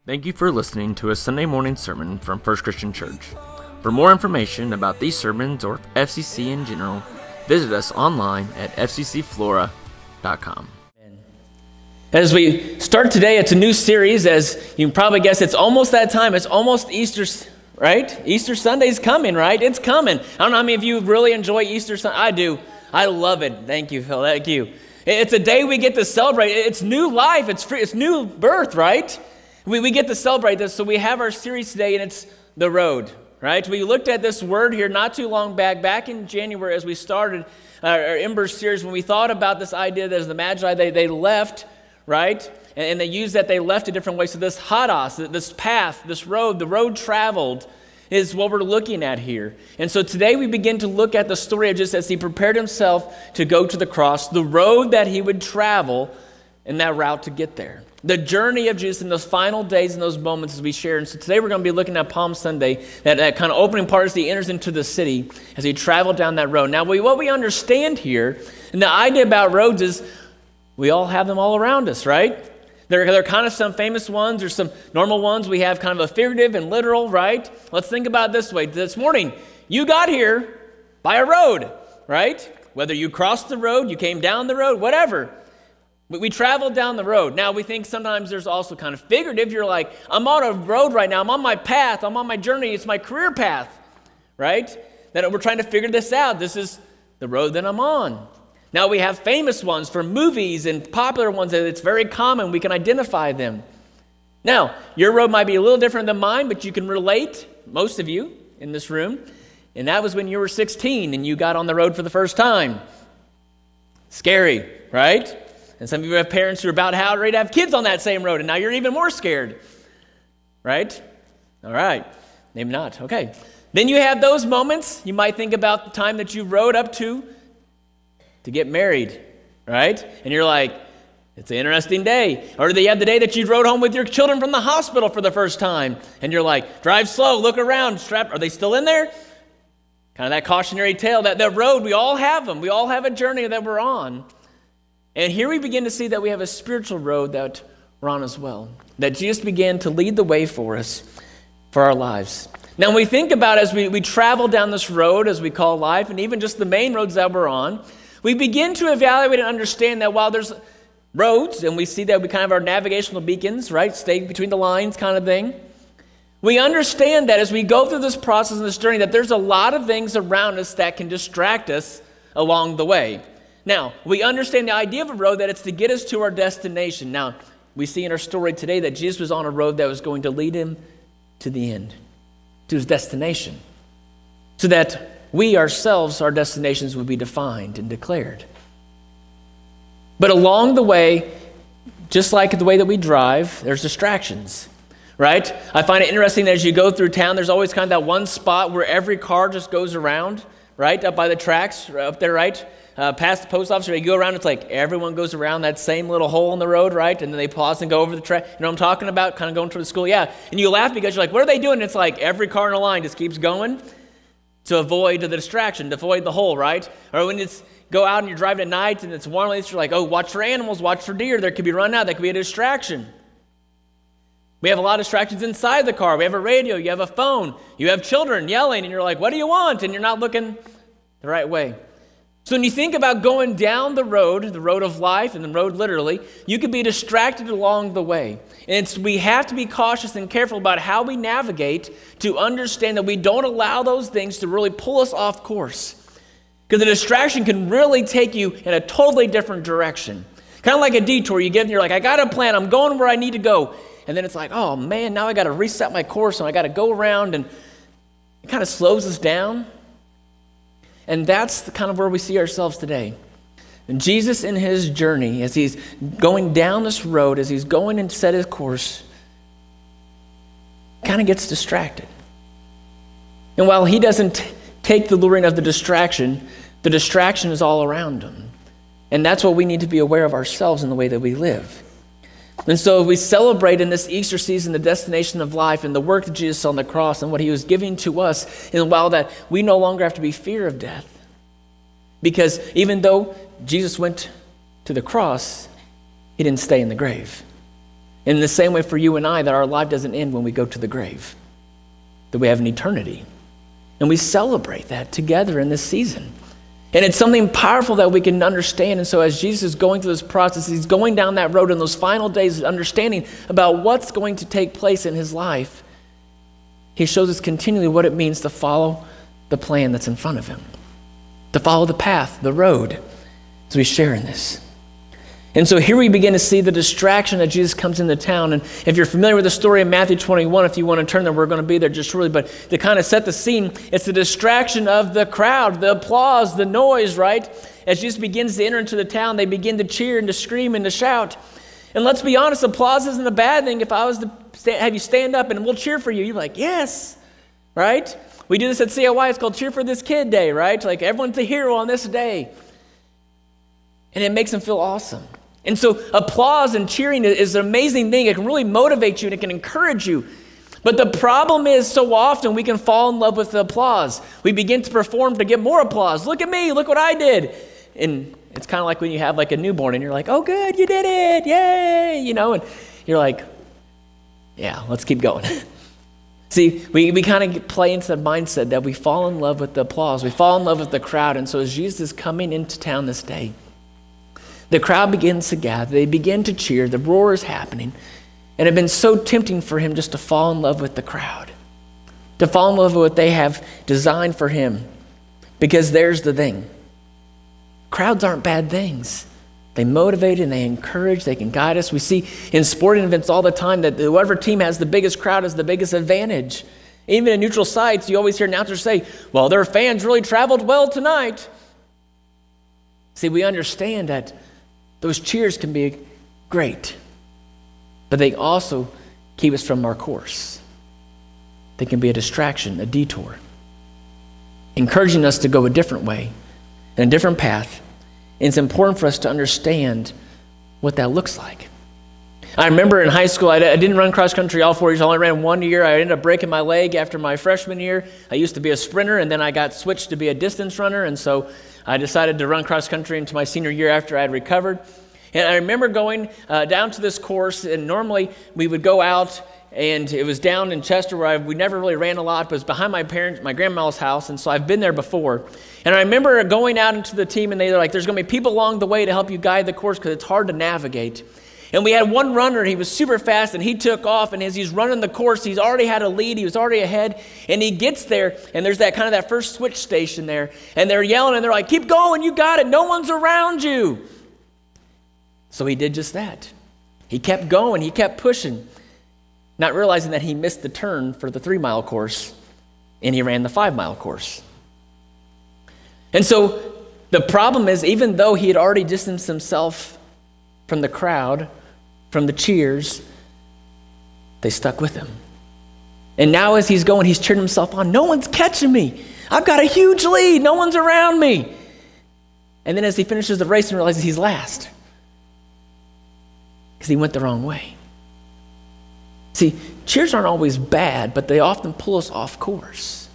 Thank you for listening to a Sunday morning sermon from First Christian Church. For more information about these sermons or FCC in general, visit us online at fccflora.com. As we start today, it's a new series. As you can probably guess, it's almost that time. It's almost Easter, right? Easter Sunday's coming, right? It's coming. I don't know how many of you really enjoy Easter Sunday. I do. I love it. Thank you, Phil. Thank you. It's a day we get to celebrate. It's new life. It's free. It's new birth, right? We get to celebrate this, so we have our series today, and it's the road, right? We looked at this word here not too long back in January as we started our Ember series, when we thought about this idea that as the Magi, they left, right? And they used that they left a different way. So this hodos, this path, this road, the road traveled is what we're looking at here. And so today we begin to look at the story of just as he prepared himself to go to the cross, the road that he would travel and that route to get there. The journey of Jesus in those final days and those moments as we share. And so today we're going to be looking at Palm Sunday, that kind of opening part as he enters into the city, as he traveled down that road. Now, what we understand here, and the idea about roads is we all have them all around us, right? There are kind of some famous ones. There's some normal ones. We have kind of a figurative and literal, right? Let's think about it this way. This morning, you got here by a road, right? Whether you crossed the road, you came down the road, whatever. We traveled down the road. Now, we think sometimes there's also kind of figurative. You're like, I'm on a road right now. I'm on my path. I'm on my journey. It's my career path, right? That we're trying to figure this out. This is the road that I'm on. Now, we have famous ones for movies and popular ones that it's very common. We can identify them. Now, your road might be a little different than mine, but you can relate, most of you in this room. And that was when you were 16 and you got on the road for the first time. Scary, right? And some of you have parents who are about how ready to have kids on that same road, and now you're even more scared, right? All right, maybe not. Okay. Then you have those moments. You might think about the time that you rode up to get married, right? And you're like, it's an interesting day. Or you have the day that you rode home with your children from the hospital for the first time, and you're like, drive slow, look around, are they still in there? Kind of that cautionary tale, that road, we all have them. We all have a journey that we're on. And here we begin to see that we have a spiritual road that we're on as well. That Jesus began to lead the way for us, for our lives. Now when we think about as we travel down this road, as we call life, and even just the main roads that we're on, we begin to evaluate and understand that while there's roads, and we see that we kind of are navigational beacons, right? Stay between the lines kind of thing. We understand that as we go through this process and this journey, that there's a lot of things around us that can distract us along the way. Now, we understand the idea of a road, that it's to get us to our destination. Now, we see in our story today that Jesus was on a road that was going to lead him to the end, to his destination, so that we ourselves, our destinations would be defined and declared. But along the way, just like the way that we drive, there's distractions, right? I find it interesting that as you go through town, there's always kind of that one spot where every car just goes around, right? Up by the tracks, up there, right? Past the post office, where you go around, it's like everyone goes around that same little hole in the road, right? And then they pause and go over the track. You know what I'm talking about? Kind of going toward the school. Yeah. And you laugh because you're like, what are they doing? And it's like every car in a line just keeps going to avoid the distraction, to avoid the hole, right? Or when it's go out and you're driving at night and it's warm, you're like, oh, watch for animals, watch for deer. There could be running out. That could be a distraction. We have a lot of distractions inside the car. We have a radio. You have a phone. You have children yelling. And you're like, what do you want? And you're not looking the right way. So when you think about going down the road of life, and the road literally, you could be distracted along the way. And we have to be cautious and careful about how we navigate to understand that we don't allow those things to really pull us off course. Because the distraction can really take you in a totally different direction. Kind of like a detour you get and you're like, I got a plan, I'm going where I need to go. And then it's like, oh man, now I got to reset my course and I got to go around, and it kind of slows us down. And that's kind of where we see ourselves today. And Jesus in his journey, as he's going down this road, as he's going and set his course, kind of gets distracted. And while he doesn't take the luring of the distraction is all around him. And that's what we need to be aware of ourselves in the way that we live. And so we celebrate in this Easter season the destination of life and the work that Jesus saw on the cross and what he was giving to us, and while that we no longer have to be fear of death. Because even though Jesus went to the cross, he didn't stay in the grave. In the same way for you and I, that our life doesn't end when we go to the grave, that we have an eternity. And we celebrate that together in this season. And it's something powerful that we can understand. And so as Jesus is going through this process, he's going down that road in those final days, understanding about what's going to take place in his life. He shows us continually what it means to follow the plan that's in front of him, to follow the path, the road, as we share in this. And so here we begin to see the distraction that Jesus comes into town. And if you're familiar with the story of Matthew 21, if you want to turn there, we're going to be there just shortly. But to kind of set the scene, it's the distraction of the crowd, the applause, the noise, right? As Jesus begins to enter into the town, they begin to cheer and to scream and to shout. And let's be honest, applause isn't a bad thing. If I was to have you stand up and we'll cheer for you, you're like, yes, right? We do this at CLY. It's called Cheer for This Kid Day, right? Like everyone's a hero on this day. And it makes them feel awesome. And so applause and cheering is an amazing thing. It can really motivate you and it can encourage you. But the problem is so often we can fall in love with the applause. We begin to perform to get more applause. Look at me, look what I did. And it's kind of like when you have like a newborn and you're like, oh good, you did it, yay, and you're like, yeah, let's keep going. See, we kind of play into the mindset that we fall in love with the applause. We fall in love with the crowd. And so as Jesus is coming into town this day, the crowd begins to gather. They begin to cheer. The roar is happening. And it had been so tempting for him just to fall in love with the crowd, to fall in love with what they have designed for him. Because there's the thing. Crowds aren't bad things. They motivate and they encourage. They can guide us. We see in sporting events all the time that whoever team has the biggest crowd has the biggest advantage. Even in neutral sites, you always hear announcers say, well, their fans really traveled well tonight. See, we understand that those cheers can be great, but they also keep us from our course. They can be a distraction, a detour, encouraging us to go a different way, and a different path. And it's important for us to understand what that looks like. I remember in high school, I didn't run cross country all 4 years. I only ran 1 year. I ended up breaking my leg after my freshman year. I used to be a sprinter, and then I got switched to be a distance runner. And so I decided to run cross country into my senior year after I had recovered. And I remember going down to this course, and normally we would go out, and it was down in Chester where we never really ran a lot, but it was behind my grandma's house, and so I've been there before. And I remember going out into the team, and they were like, there's going to be people along the way to help you guide the course because it's hard to navigate. And we had one runner, he was super fast, and he took off, and as he's running the course, he's already had a lead, he was already ahead, and he gets there, and there's that kind of that first switch station there, and they're yelling, and they're like, keep going, you got it, no one's around you. So he did just that. He kept going, he kept pushing, not realizing that he missed the turn for the 3-mile course, and he ran the 5-mile course. And so the problem is, even though he had already distanced himself from the crowd, from the cheers, they stuck with him. And now as he's going, he's cheering himself on. No one's catching me. I've got a huge lead. No one's around me. And then as he finishes the race and realizes he's last, because he went the wrong way. See, cheers aren't always bad, but they often pull us off course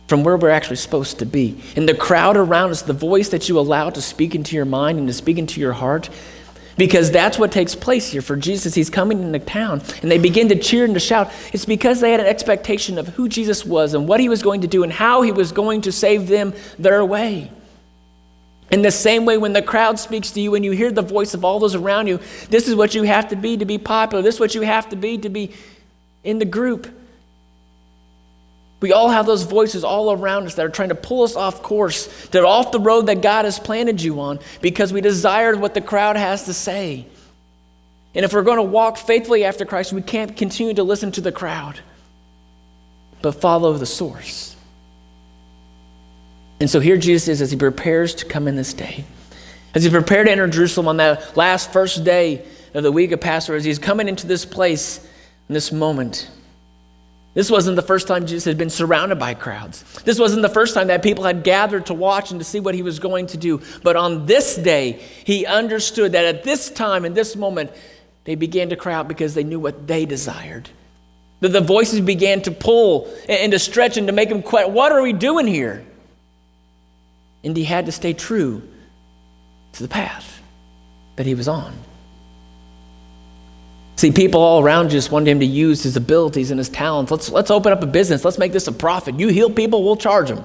from where we're actually supposed to be. And the crowd around us, the voice that you allow to speak into your mind and to speak into your heart, because that's what takes place here for Jesus. He's coming into town, and they begin to cheer and to shout. It's because they had an expectation of who Jesus was and what he was going to do and how he was going to save them their way. In the same way, when the crowd speaks to you and you hear the voice of all those around you, this is what you have to be popular. This is what you have to be in the group. We all have those voices all around us that are trying to pull us off course, that are off the road that God has planted you on, because we desire what the crowd has to say. And if we're going to walk faithfully after Christ, we can't continue to listen to the crowd, but follow the source. And so here Jesus is as he prepares to come in this day. As he prepared to enter Jerusalem on that last first day of the week of Passover, as he's coming into this place in this moment. This wasn't the first time Jesus had been surrounded by crowds. This wasn't the first time that people had gathered to watch and to see what he was going to do. But on this day, he understood that at this time, in this moment, they began to cry out because they knew what they desired. That the voices began to pull and to stretch and to make him question, what are we doing here? And he had to stay true to the path that he was on. See, people all around you just wanted him to use his abilities and his talents. Let's open up a business. Let's make this a profit. You heal people, we'll charge them,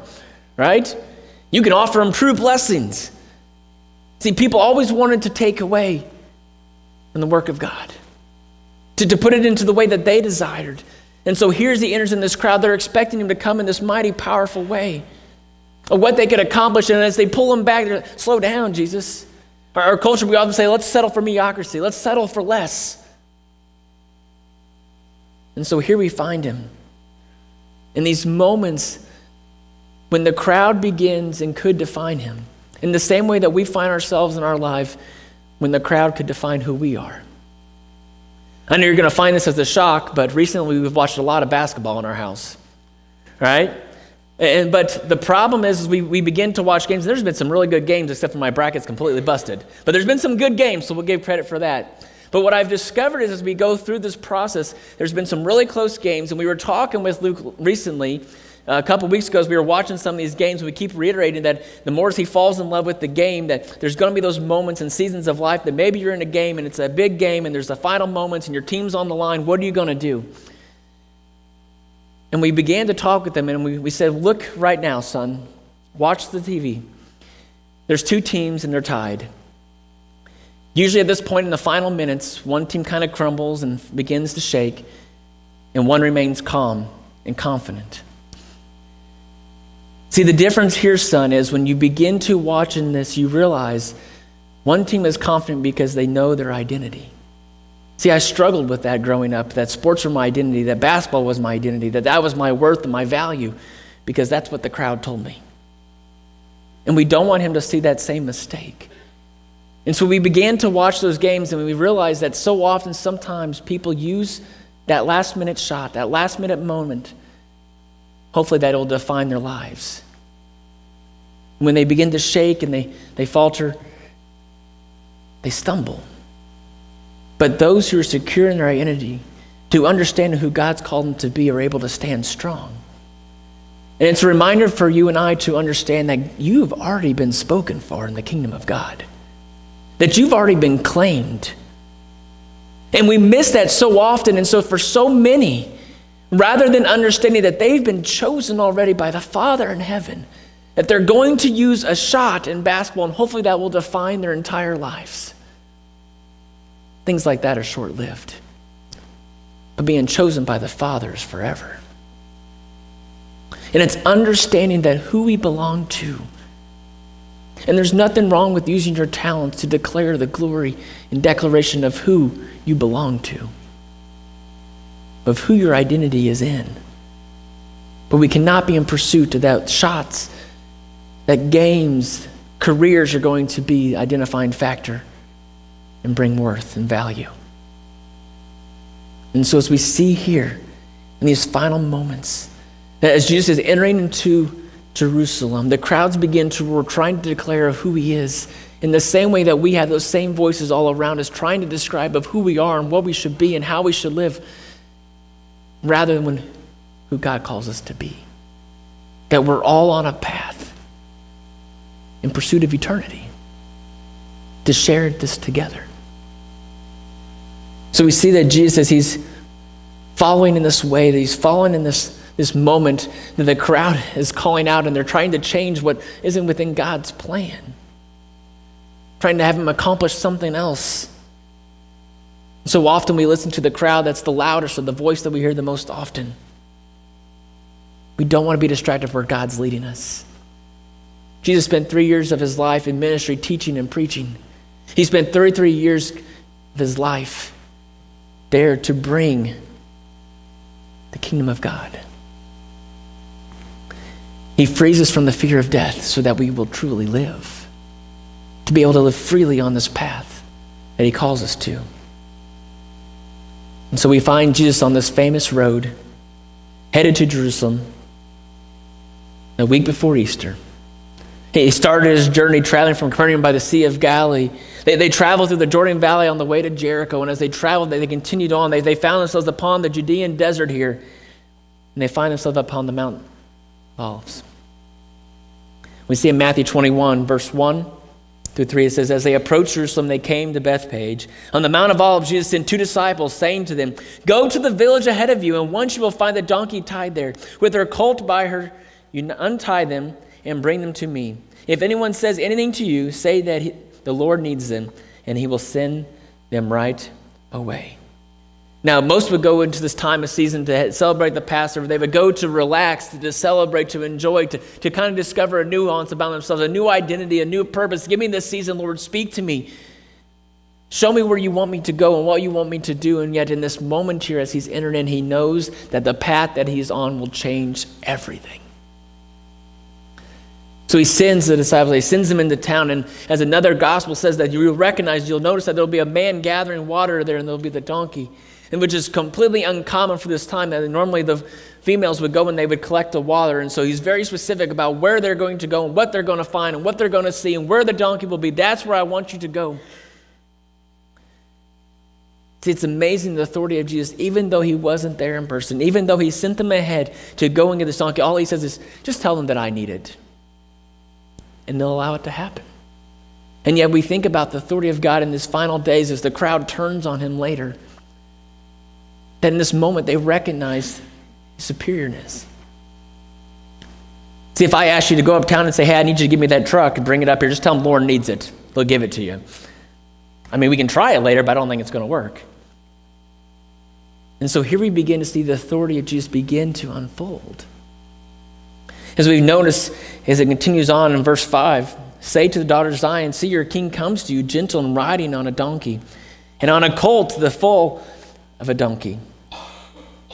right? You can offer them true blessings. See, people always wanted to take away from the work of God, to put it into the way that they desired. And so here's he enters in this crowd. They're expecting him to come in this mighty, powerful way of what they could accomplish. And as they pull him back, they're like, slow down, Jesus. Our culture, we often say, let's settle for mediocrity. Let's settle for less. And so here we find him in these moments when the crowd begins and could define him, in the same way that we find ourselves in our life when the crowd could define who we are. I know you're going to find this as a shock, but recently we've watched a lot of basketball in our house, right? But the problem is we begin to watch games. There's been some really good games, except for my bracket's completely busted. But there's been some good games, so we'll give credit for that. But what I've discovered is as we go through this process, there's been some really close games. And we were talking with Luke recently, a couple weeks ago, as we were watching some of these games, and we keep reiterating that the more as he falls in love with the game, that there's going to be those moments and seasons of life that maybe you're in a game and it's a big game and there's the final moments and your team's on the line. What are you going to do? And we began to talk with them, and we said, look right now, son, watch the TV. There's two teams and they're tied. Usually at this point in the final minutes, one team kind of crumbles and begins to shake, and one remains calm and confident. See, the difference here, son, is when you begin to watch in this, you realize one team is confident because they know their identity. See, I struggled with that growing up, that sports were my identity, that basketball was my identity, that was my worth and my value, because that's what the crowd told me. And we don't want him to see that same mistake. And so we began to watch those games, and we realized that so often, sometimes people use that last-minute shot, that last-minute moment. Hopefully that will define their lives. When they begin to shake and they falter, they stumble. But those who are secure in their identity, to understand who God's called them to be, are able to stand strong. And it's a reminder for you and I to understand that you've already been spoken for in the kingdom of God. That you've already been claimed. And we miss that so often. And so for so many, rather than understanding that they've been chosen already by the Father in heaven, that they're going to use a shot in basketball, and hopefully that will define their entire lives. Things like that are short-lived. But being chosen by the Father is forever. And it's understanding that who we belong to. And there's nothing wrong with using your talents to declare the glory and declaration of who you belong to, of who your identity is in. But we cannot be in pursuit of that shots, that games, careers are going to be identifying factor and bring worth and value. And so as we see here in these final moments, that as Jesus is entering into Jerusalem, the crowds begin to trying to declare of who he is in the same way that we have those same voices all around us trying to describe of who we are and what we should be and how we should live, rather than who God calls us to be. That we're all on a path in pursuit of eternity to share this together. So we see that Jesus, he's following in this way, that he's following in this moment that the crowd is calling out, and they're trying to change what isn't within God's plan. Trying to have him accomplish something else. So often we listen to the crowd that's the loudest, or the voice that we hear the most often. We don't want to be distracted where God's leading us. Jesus spent 3 years of his life in ministry, teaching and preaching. He spent 33 years of his life there to bring the kingdom of God. He frees us from the fear of death so that we will truly live, to be able to live freely on this path that he calls us to. And so we find Jesus on this famous road, headed to Jerusalem, a week before Easter. He started his journey traveling from Capernaum by the Sea of Galilee. They traveled through the Jordan Valley on the way to Jericho, and as they traveled, they continued on. They found themselves upon the Judean desert here, and they find themselves upon the Mount of Olives. We see in Matthew 21, verse 1, through 3, it says, as they approached Jerusalem, they came to Bethphage. On the Mount of Olives, Jesus sent 2 disciples, saying to them, go to the village ahead of you, and once you will find the donkey tied there, with her colt by her. You untie them and bring them to me. If anyone says anything to you, say that the Lord needs them, and he will send them right away. Now, most would go into this time of season to celebrate the Passover. They would go to relax, to celebrate, to enjoy, to kind of discover a nuance about themselves, a new identity, a new purpose. Give me this season, Lord. Speak to me. Show me where you want me to go and what you want me to do. And yet in this moment here, as he's entered in, he knows that the path that he's on will change everything. So he sends the disciples, he sends them into town, and as another gospel says that you'll notice that there'll be a man gathering water there, and there'll be the donkey. And which is completely uncommon for this time. That normally the females would go and they would collect the water. And so he's very specific about where they're going to go and what they're going to find and what they're going to see and where the donkey will be. That's where I want you to go. See, it's amazing the authority of Jesus, even though he wasn't there in person, even though he sent them ahead to go and get this donkey, all he says is, just tell them that I need it. And they'll allow it to happen. And yet we think about the authority of God in these final days as the crowd turns on him later. That in this moment they recognize his superiorness. See, if I ask you to go uptown and say, hey, I need you to give me that truck and bring it up here, just tell them Lauren needs it. They'll give it to you. I mean, we can try it later, but I don't think it's going to work. And so here we begin to see the authority of Jesus begin to unfold. As we've noticed, as it continues on in verse 5, say to the daughter of Zion, see, your king comes to you, gentle and riding on a donkey, and on a colt, the foal of a donkey.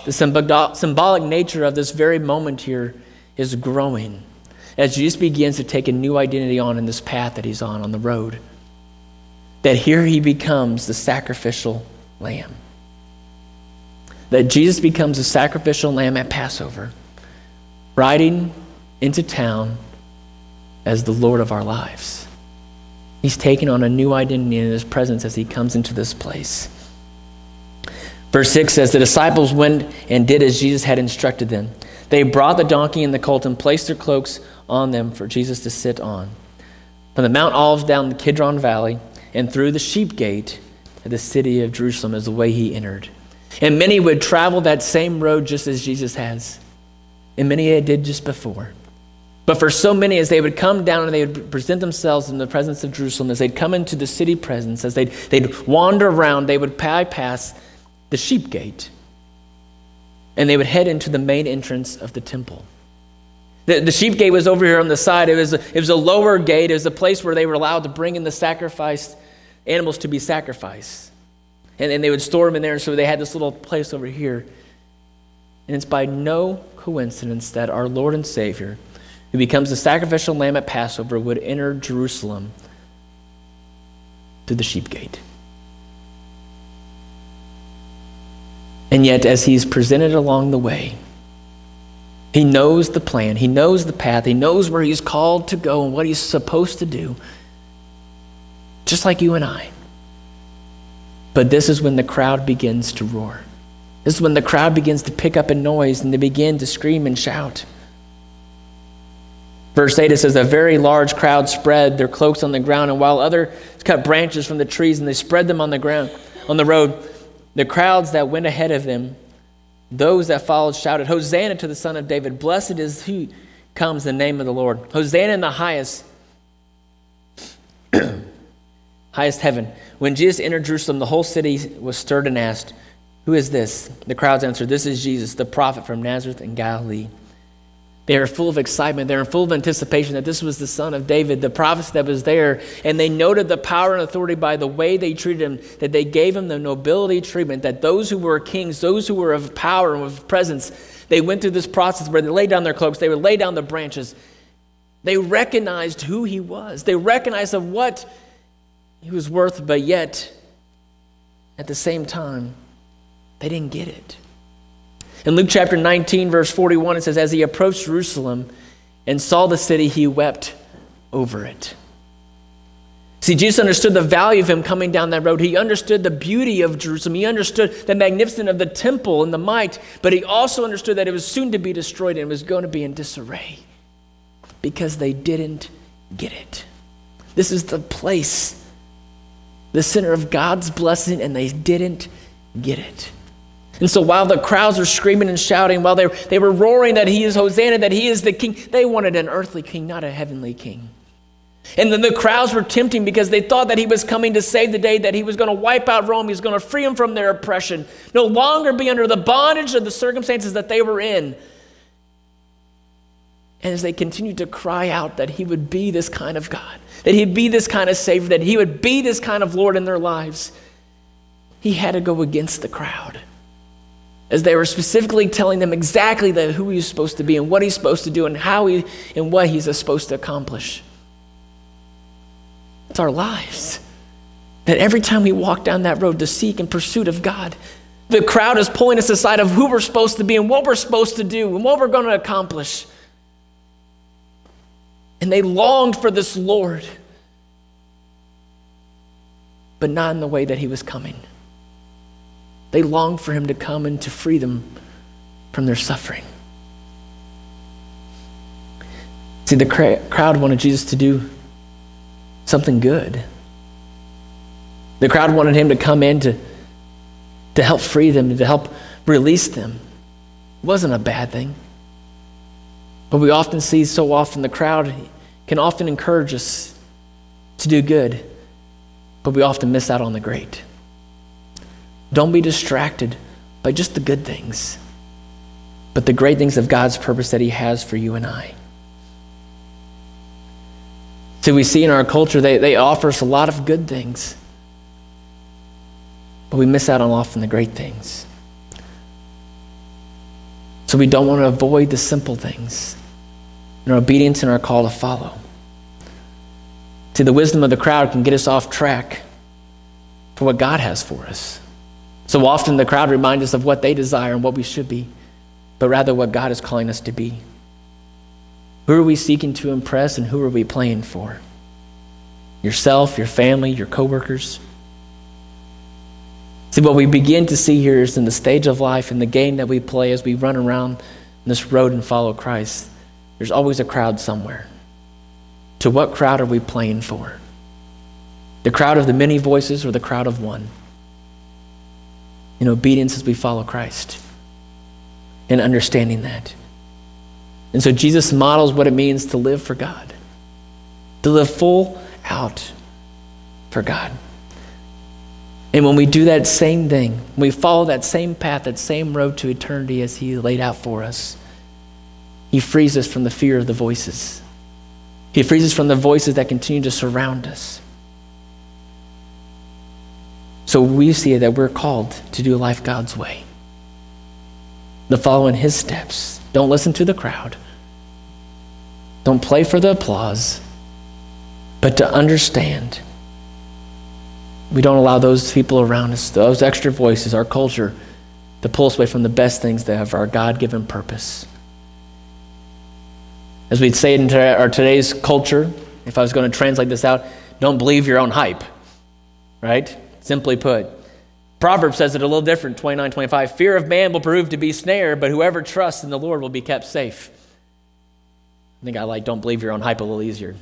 The symbolic nature of this very moment here is growing as Jesus begins to take a new identity on in this path that he's on the road. That here he becomes the sacrificial lamb. That Jesus becomes the sacrificial lamb at Passover, riding into town as the Lord of our lives. He's taken on a new identity in his presence as he comes into this place. Verse 6 says, the disciples went and did as Jesus had instructed them. They brought the donkey and the colt and placed their cloaks on them for Jesus to sit on. From the Mount Olives down the Kidron Valley and through the sheep gate of the city of Jerusalem is the way he entered. And many would travel that same road just as Jesus has. And many did just before. But for so many, as they would come down and they would present themselves in the presence of Jerusalem, as they'd come into the city presence, as they'd wander around, they would bypass the sheep gate, and they would head into the main entrance of the temple. The sheep gate was over here on the side. It was a lower gate. It was a place where they were allowed to bring in the sacrificed animals to be sacrificed. And they would store them in there, and so they had this little place over here. And it's by no coincidence that our Lord and Savior, who becomes the sacrificial lamb at Passover, would enter Jerusalem through the sheep gate. And yet, as he's presented along the way, he knows the plan, he knows the path, he knows where he's called to go and what he's supposed to do, just like you and I. But this is when the crowd begins to roar. This is when the crowd begins to pick up a noise and they begin to scream and shout. Verse 8, it says, a very large crowd spread their cloaks on the ground, and while others cut branches from the trees and they spread them on the ground, on the road, the crowds that went ahead of them, those that followed, shouted, Hosanna to the Son of David. Blessed is he comes in the name of the Lord. Hosanna in the highest heaven. When Jesus entered Jerusalem, the whole city was stirred and asked, who is this? The crowds answered, this is Jesus, the prophet from Nazareth in Galilee. They are full of excitement. They're full of anticipation that this was the Son of David, the prophet that was there. And they noted the power and authority by the way they treated him, that they gave him the nobility treatment, that those who were kings, those who were of power and of presence, they went through this process where they laid down their cloaks, they would lay down the branches. They recognized who he was. They recognized of what he was worth, but yet, at the same time, they didn't get it. In Luke chapter 19, verse 41, it says, as he approached Jerusalem and saw the city, he wept over it. See, Jesus understood the value of him coming down that road. He understood the beauty of Jerusalem. He understood the magnificence of the temple and the might, but he also understood that it was soon to be destroyed and it was going to be in disarray because they didn't get it. This is the place, the center of God's blessing, and they didn't get it. And so while the crowds were screaming and shouting, while they were roaring that he is Hosanna, that he is the king, they wanted an earthly king, not a heavenly king. And then the crowds were tempting because they thought that he was coming to save the day, that he was going to wipe out Rome, he was going to free them from their oppression, no longer be under the bondage of the circumstances that they were in. And as they continued to cry out that he would be this kind of God, that he'd be this kind of Savior, that he would be this kind of Lord in their lives, he had to go against the crowd. As they were specifically telling them exactly who he's supposed to be and what he's supposed to do and and what he's supposed to accomplish. It's our lives. That every time we walk down that road to seek in pursuit of God, the crowd is pulling us aside of who we're supposed to be and what we're supposed to do and what we're going to accomplish. And they longed for this Lord, but not in the way that he was coming. They longed for him to come and to free them from their suffering. See, the crowd wanted Jesus to do something good. The crowd wanted him to come in to help free them, to help release them. It wasn't a bad thing. But we often see so often the crowd can often encourage us to do good, but we often miss out on the great. Don't be distracted by just the good things, but the great things of God's purpose that he has for you and I. So we see in our culture, they offer us a lot of good things, but we miss out on often the great things. So we don't want to avoid the simple things in our obedience and our call to follow. See, the wisdom of the crowd can get us off track for what God has for us. So often the crowd reminds us of what they desire and what we should be, but rather what God is calling us to be. Who are we seeking to impress and who are we playing for? Yourself, your family, your coworkers. See, what we begin to see here is in the stage of life, in the game that we play as we run around this road and follow Christ, there's always a crowd somewhere. To what crowd are we playing for? The crowd of the many voices or the crowd of one? In obedience as we follow Christ and understanding that. And so Jesus models what it means to live for God, to live full out for God. And when we do that same thing, when we follow that same path, that same road to eternity as he laid out for us, he frees us from the fear of the voices. He frees us from the voices that continue to surround us. So we see that we're called to do life God's way, to follow in his steps. Don't listen to the crowd. Don't play for the applause, but to understand. We don't allow those people around us, those extra voices, our culture, to pull us away from the best things that have our God-given purpose. As we'd say in our today's culture, if I was going to translate this out, don't believe your own hype, right? Simply put. Proverbs says it a little different, 29:25. Fear of man will prove to be snare, but whoever trusts in the Lord will be kept safe. I think I like don't believe your own hype a little easier.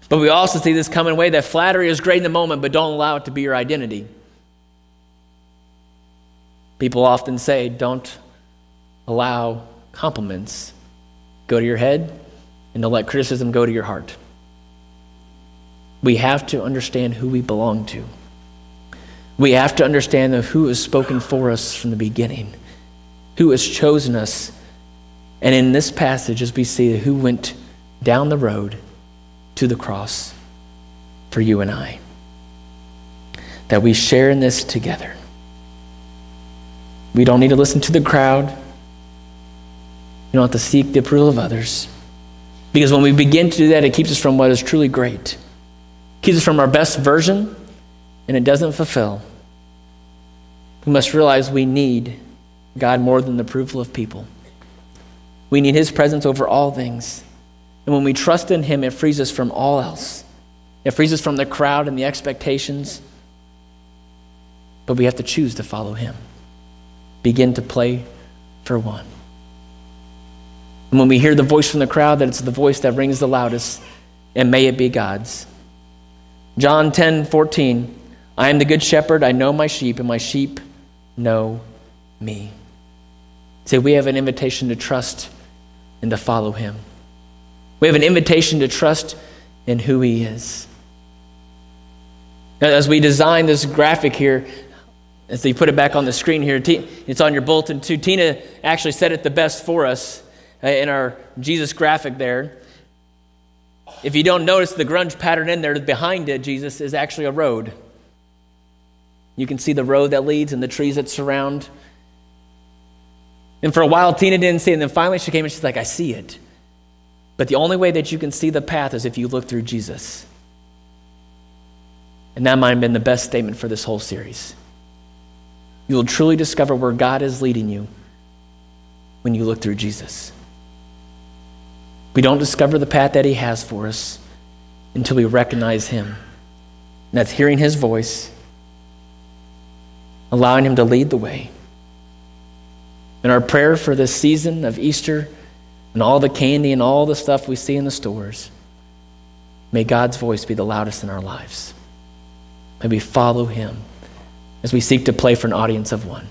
But we also see this common way that flattery is great in the moment, but don't allow it to be your identity. People often say, don't allow compliments go to your head, and don't let criticism go to your heart. We have to understand who we belong to. We have to understand who has spoken for us from the beginning, who has chosen us. And in this passage, as we see who went down the road to the cross for you and I, that we share in this together. We don't need to listen to the crowd. We don't have to seek the approval of others. Because when we begin to do that, it keeps us from what is truly great. It keeps us from our best version, and it doesn't fulfill. We must realize we need God more than the approval of people. We need his presence over all things. And when we trust in him, it frees us from all else. It frees us from the crowd and the expectations. But we have to choose to follow him. Begin to play for one. And when we hear the voice from the crowd, that it's the voice that rings the loudest, and may it be God's. John 10:14, I am the good shepherd, I know my sheep, and my sheep know me. See, we have an invitation to trust and to follow him. We have an invitation to trust in who he is. Now, as we design this graphic here, as they put it back on the screen here, it's on your bulletin too. Tina actually said it the best for us in our Jesus graphic there. If you don't notice the grunge pattern in there, behind it, Jesus, is actually a road. You can see the road that leads and the trees that surround. And for a while, Tina didn't see it, and then finally she came and she's like, I see it. But the only way that you can see the path is if you look through Jesus. And that might have been the best statement for this whole series. You will truly discover where God is leading you when you look through Jesus. We don't discover the path that he has for us until we recognize him. And that's hearing his voice, allowing him to lead the way. And our prayer for this season of Easter and all the candy and all the stuff we see in the stores, may God's voice be the loudest in our lives. May we follow him as we seek to play for an audience of one.